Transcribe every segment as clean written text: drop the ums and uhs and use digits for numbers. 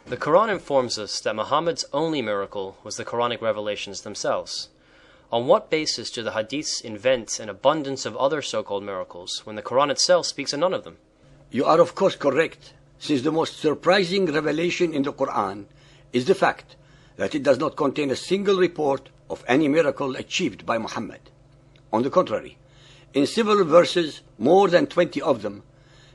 The Quran informs us that Muhammad's only miracle was the Quranic revelations themselves. On what basis do the hadiths invent an abundance of other so-called miracles when the Quran itself speaks of none of them? You are of course correct, since the most surprising revelation in the Quran is the fact that it does not contain a single report of any miracle achieved by Muhammad. On the contrary, in several verses, more than 20 of them,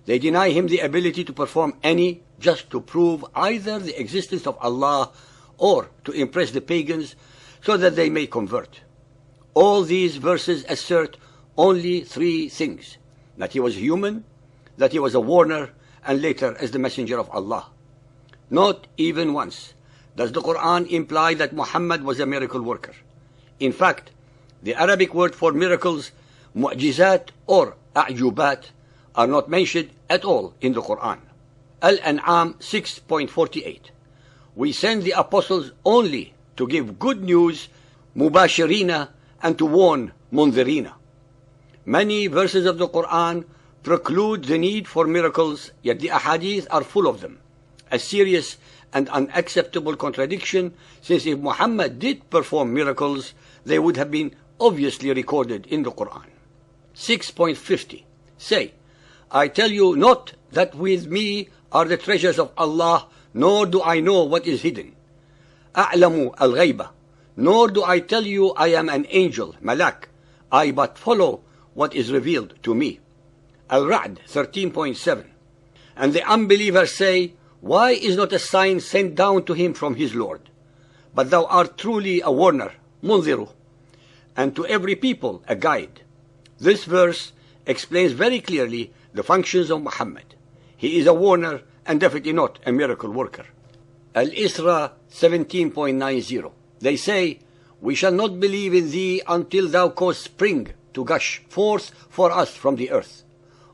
they deny him the ability to perform any, just to prove either the existence of Allah or to impress the pagans so that they may convert. All these verses assert only three things: that he was human, that he was a warner, and later as the messenger of Allah. Not even once does the Quran imply that Muhammad was a miracle worker. In fact, the Arabic word for miracles, mu'jizat or a'jubat, are not mentioned at all in the Quran. Al-An'am 6.48. We send the apostles only to give good news, mubashirina, and to warn munzirina. Many verses of the Quran preclude the need for miracles, yet the ahadith are full of them. A serious and unacceptable contradiction, since if Muhammad did perform miracles, they would have been obviously recorded in the Quran. 6.50. Say, I tell you not that with me are the treasures of Allah, nor do I know what is hidden. أعلم الغيبة. Nor do I tell you I am an angel, malak. I but follow what is revealed to me. Al-Ra'd 13.7. And the unbelievers say, why is not a sign sent down to him from his Lord? But thou art truly a warner, munziru, and to every people a guide. This verse explains very clearly the functions of Muhammad. He is a warner and definitely not a miracle worker. Al-Isra 17.90. They say, we shall not believe in thee until thou cause spring to gush forth for us from the earth,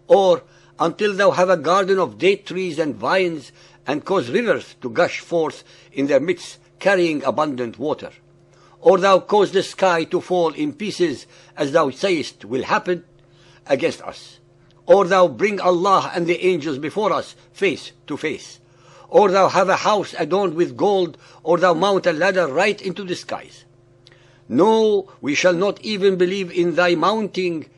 or until thou have a garden of date trees and vines, and cause rivers to gush forth in their midst, carrying abundant water, or thou cause the sky to fall in pieces, as thou sayest will happen against us, or thou bring Allah and the angels before us face to face, or thou have a house adorned with gold, or thou mount a ladder right into the skies. No, we shall not even believe in thy mounting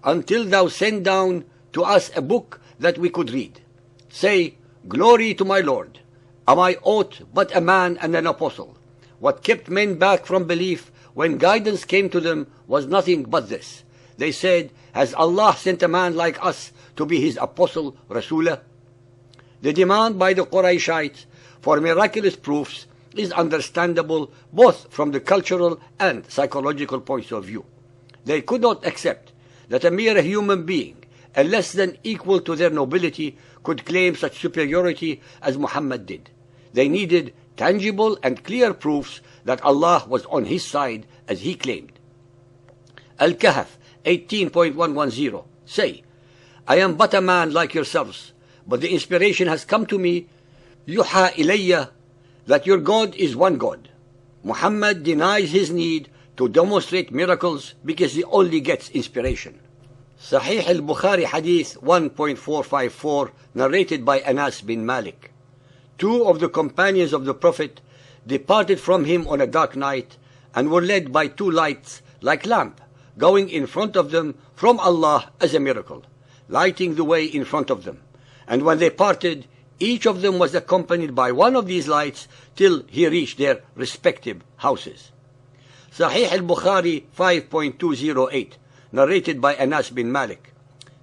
until thou send down to us a book that we could read. Say, glory to my Lord. Am I aught but a man and an apostle? What kept men back from belief when guidance came to them was nothing but this. They said, has Allah sent a man like us to be his apostle, Rasulah? The demand by the Qurayshites for miraculous proofs is understandable both from the cultural and psychological points of view. They could not accept that a mere human being, a less than equal to their nobility, could claim such superiority as Muhammad did. They needed tangible and clear proofs that Allah was on his side as he claimed. Al-Kahf 18.110. Say, I am but a man like yourselves, but the inspiration has come to me, yuha ilayya, that your God is one God. Muhammad denies his need to demonstrate miracles because he only gets inspiration. Sahih al-Bukhari Hadith 1.454, narrated by Anas bin Malik. Two of the companions of the Prophet departed from him on a dark night and were led by two lights like lamp, going in front of them from Allah as a miracle, lighting the way in front of them. And when they parted, each of them was accompanied by one of these lights till he reached their respective houses. Sahih al-Bukhari 5.208, narrated by Anas bin Malik.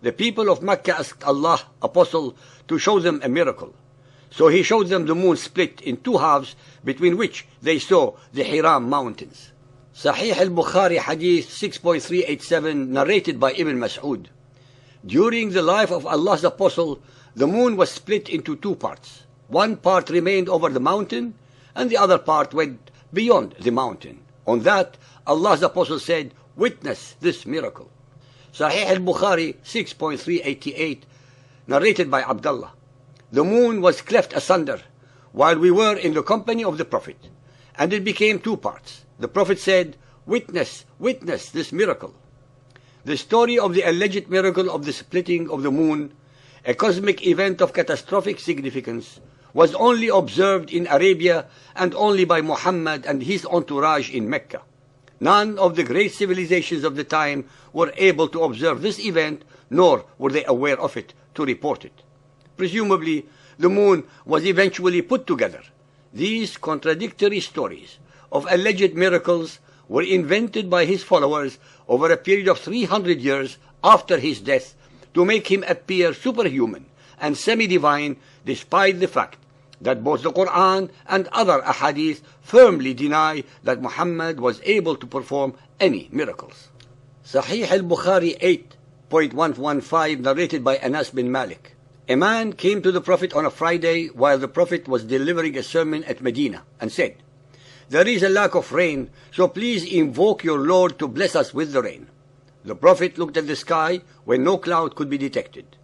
The people of Mecca asked Allah, Apostle, to show them a miracle. So he showed them the moon split in two halves, between which they saw the Hiram mountains. Sahih al-Bukhari Hadith 6.387, narrated by Ibn Mas'ud. During the life of Allah's Apostle, the moon was split into two parts. One part remained over the mountain, and the other part went beyond the mountain. On that, Allah's Apostle said, witness this miracle. Sahih al-Bukhari 6.388, narrated by Abdullah. The moon was cleft asunder while we were in the company of the Prophet, and it became two parts. The Prophet said, witness this miracle. The story of the alleged miracle of the splitting of the moon, a cosmic event of catastrophic significance, was only observed in Arabia and only by Muhammad and his entourage in Mecca. None of the great civilizations of the time were able to observe this event, nor were they aware of it to report it. Presumably, the moon was eventually put together. These contradictory stories of alleged miracles were invented by his followers over a period of 300 years after his death to make him appear superhuman and semi-divine, despite the fact that both the Quran and other ahadith firmly deny that Muhammad was able to perform any miracles. Sahih al-Bukhari 8.115 narrated by Anas bin Malik. A man came to the Prophet on a Friday while the Prophet was delivering a sermon at Medina and said, "There is a lack of rain, so please invoke your Lord to bless us with the rain." The Prophet looked at the sky where no cloud could be detected.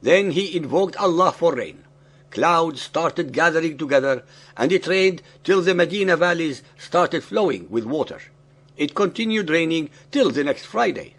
Then he invoked Allah for rain. Clouds started gathering together, and it rained till the Medina valleys started flowing with water. It continued raining till the next Friday.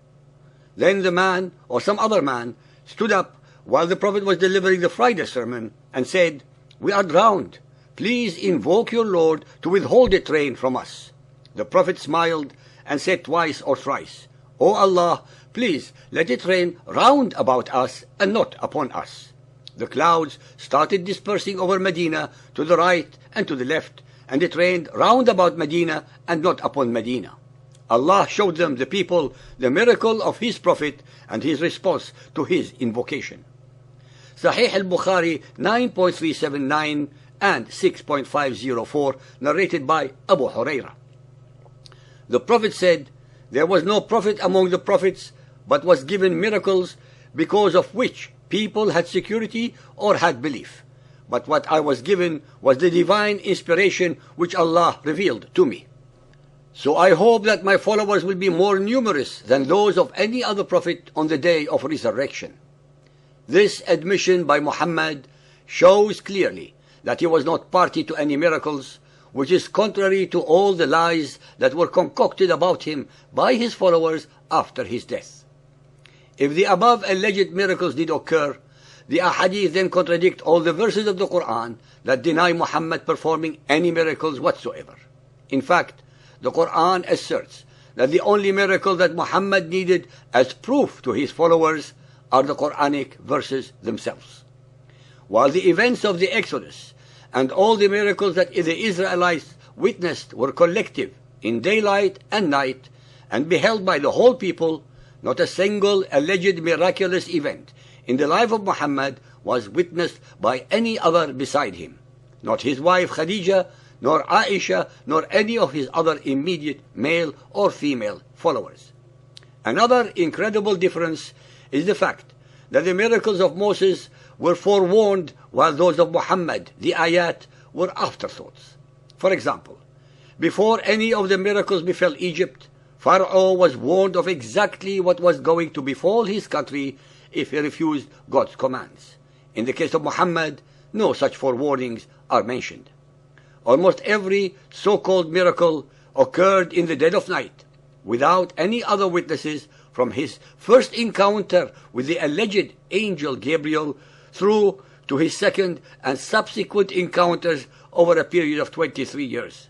Then the man, or some other man, stood up while the Prophet was delivering the Friday sermon and said, "We are drowned. Please invoke your Lord to withhold the rain from us." The Prophet smiled and said twice or thrice, "O Allah, please let it rain round about us and not upon us." The clouds started dispersing over Medina to the right and to the left, and it rained round about Medina and not upon Medina. Allah showed them, the people, the miracle of His Prophet and his response to his invocation. Sahih al-Bukhari 9.379 and 6.504 narrated by Abu Hurairah. The Prophet said, "There was no prophet among the prophets, but was given miracles because of which people had security or had belief. But what I was given was the divine inspiration which Allah revealed to me. So I hope that my followers will be more numerous than those of any other prophet on the day of resurrection." This admission by Muhammad shows clearly that he was not party to any miracles, which is contrary to all the lies that were concocted about him by his followers after his death. If the above alleged miracles did occur, the ahadith then contradict all the verses of the Quran that deny Muhammad performing any miracles whatsoever. In fact, the Quran asserts that the only miracle that Muhammad needed as proof to his followers are the Quranic verses themselves. While the events of the Exodus and all the miracles that the Israelites witnessed were collective in daylight and night and beheld by the whole people, not a single alleged miraculous event in the life of Muhammad was witnessed by any other beside him, not his wife Khadija, nor Aisha, nor any of his other immediate male or female followers. Another incredible difference is the fact that the miracles of Moses were forewarned while those of Muhammad, the ayat, were afterthoughts. For example, before any of the miracles befell Egypt, Pharaoh was warned of exactly what was going to befall his country if he refused God's commands. In the case of Muhammad, no such forewarnings are mentioned. Almost every so-called miracle occurred in the dead of night, without any other witnesses from his first encounter with the alleged angel Gabriel through to his second and subsequent encounters over a period of 23 years.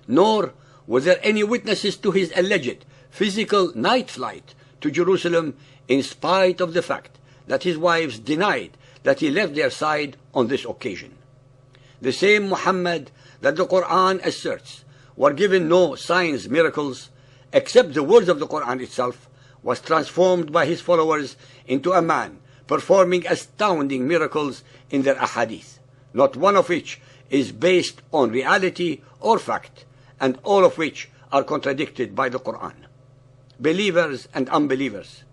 Nor were there any witnesses to his alleged physical night flight to Jerusalem, in spite of the fact that his wives denied that he left their side on this occasion. The same Muhammad that the Quran asserts were given no signs, miracles, except the words of the Quran itself, was transformed by his followers into a man performing astounding miracles in their ahadith, not one of which is based on reality or fact, and all of which are contradicted by the Quran. Believers and unbelievers,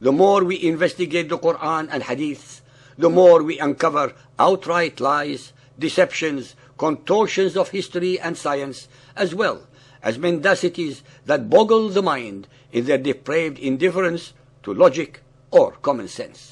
the more we investigate the Quran and hadiths, the more we uncover outright lies, deceptions, contortions of history and science, as well as mendacities that boggle the mind in their depraved indifference to logic or common sense.